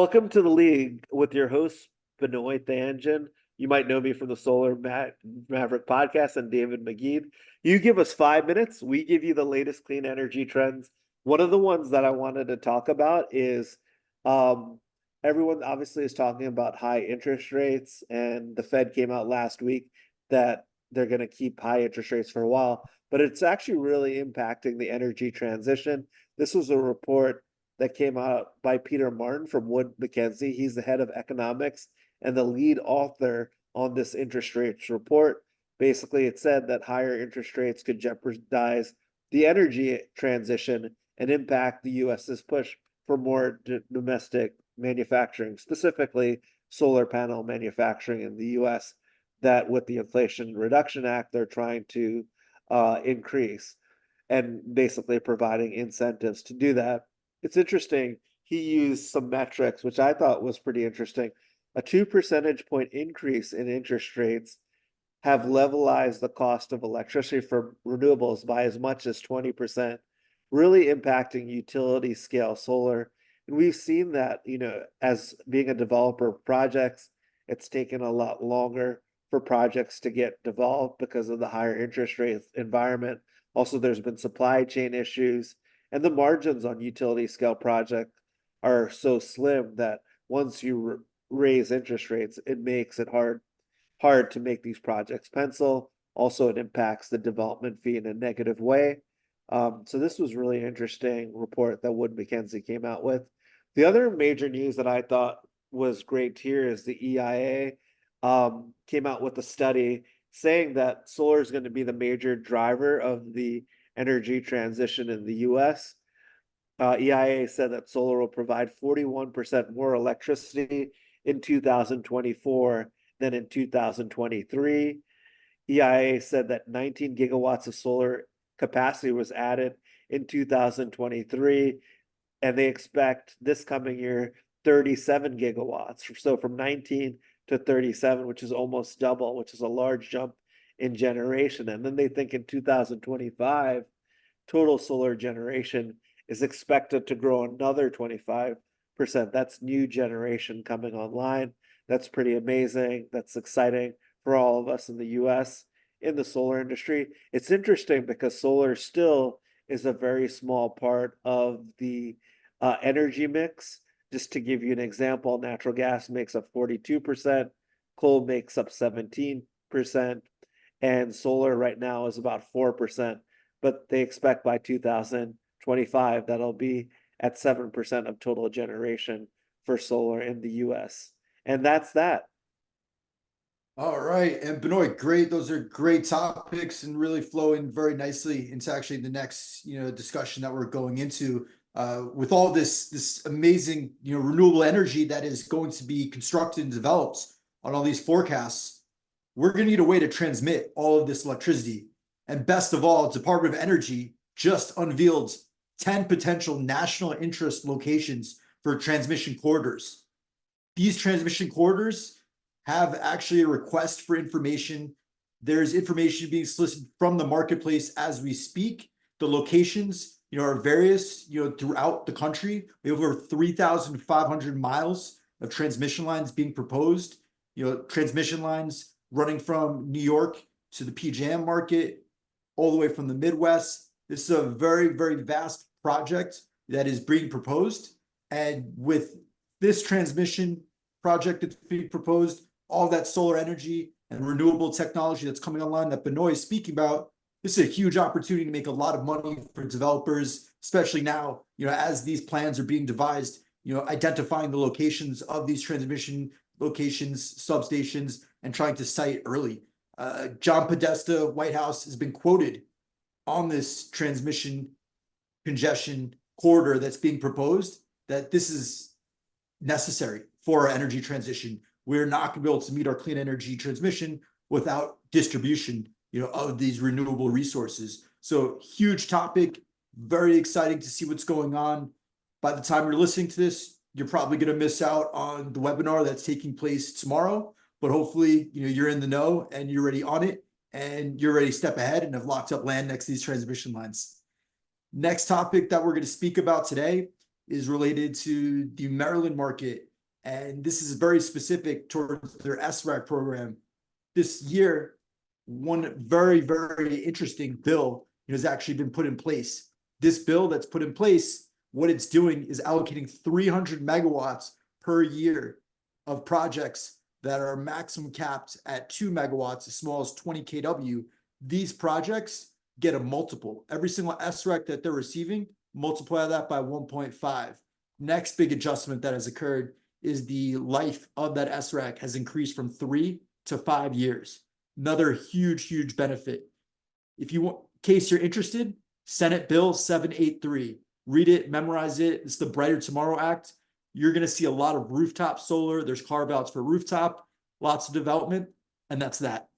Welcome to the league with your host, Benoit Thanjan. You might know me from the Maverick podcast and David McGee. You give us 5 minutes, we give you the latest clean energy trends. One of the ones that I wanted to talk about is um, everyone obviously is talking about high interest rates, and the Fed came out last week that they're going to keep high interest rates for a while, but it's actually really impacting the energy transition. This was a report that came out by Peter Martin from Wood Mackenzie. He's the head of economics and the lead author on this interest rates report. Basically, it said that higher interest rates could jeopardize the energy transition and impact the US's push for more domestic manufacturing, specifically solar panel manufacturing in the US, that with the Inflation Reduction Act, they're trying to increase and basically providing incentives to do that. It's interesting. He used some metrics, which I thought was pretty interesting. A 2 percentage point increase in interest rates have levelized the cost of electricity for renewables by as much as 20%, really impacting utility scale solar. And we've seen that, as being a developer of projects, it's taken a lot longer for projects to get developed because of the higher interest rate environment. Also, there's been supply chain issues, and the margins on utility scale projects are so slim that once you raise interest rates, it makes it hard to make these projects pencil. Also, it impacts the development fee in a negative way. So this was really interesting report that Wood Mackenzie came out with. The other major news that I thought was great here is the EIA came out with a study saying that solar is going to be the major driver of the energy transition in the US. EIA said that solar will provide 41% more electricity in 2024 than in 2023. EIA said that 19 gigawatts of solar capacity was added in 2023, and they expect this coming year 37 gigawatts. So from 19 to 37, which is almost double, which is a large jump in generation. And then they think in 2025, total solar generation is expected to grow another 25%. That's new generation coming online. That's pretty amazing. That's exciting for all of us in the US in the solar industry. It's interesting because solar still is a very small part of the energy mix. Just to give you an example, natural gas makes up 42%, coal makes up 17%, and solar right now is about 4%. But they expect by 2025 that'll be at 7% of total generation for solar in the US. And that's that. All right. And Benoit, great. Those are great topics and really flowing very nicely into actually the next, discussion that we're going into with all this amazing, renewable energy that is going to be constructed and developed on all these forecasts. We're going to need a way to transmit all of this electricity. And best of all, Department of Energy just unveiled 10 potential national interest locations for transmission corridors. These transmission corridors have actually a request for information. There's information being solicited from the marketplace as we speak. The locations, are various, throughout the country. We have over 3,500 miles of transmission lines being proposed. Transmission lines running from New York to the PJM market, all the way from the Midwest. This is a very, very vast project that is being proposed. And with this transmission project that's being proposed, all that solar energy and renewable technology that's coming online that Benoit is speaking about, this is a huge opportunity to make a lot of money for developers, especially now, as these plans are being devised, identifying the locations of these transmission locations, substations, and trying to site early. John Podesta, White House, has been quoted on this transmission congestion corridor that's being proposed, that this is necessary for our energy transition. We're not going to be able to meet our clean energy transmission without distribution, of these renewable resources. So huge topic, very exciting to see what's going on. By the time you're listening to this, you're probably going to miss out on the webinar that's taking place tomorrow, but hopefully, you're in the know and you're already on it and you're ready to step ahead and have locked up land next to these transmission lines. Next topic that we're going to speak about today is related to the Maryland market And this is very specific towards their SREC program. This year, one very, very interesting bill has actually been put in place. This bill that's put in place, what it's doing is allocating 300 megawatts per year of projects that are maximum capped at 2 megawatts, as small as 20 kW. These projects get a multiple. Every single SREC that they're receiving, multiply that by 1.5. Next big adjustment that has occurred is the life of that SREC has increased from 3 to 5 years. Another huge, huge benefit. If you want, in case you're interested, Senate Bill 783. Read it, memorize it. It's the Brighter Tomorrow Act. You're going to see a lot of rooftop solar. There's carve outs for rooftop, lots of development, and that's that.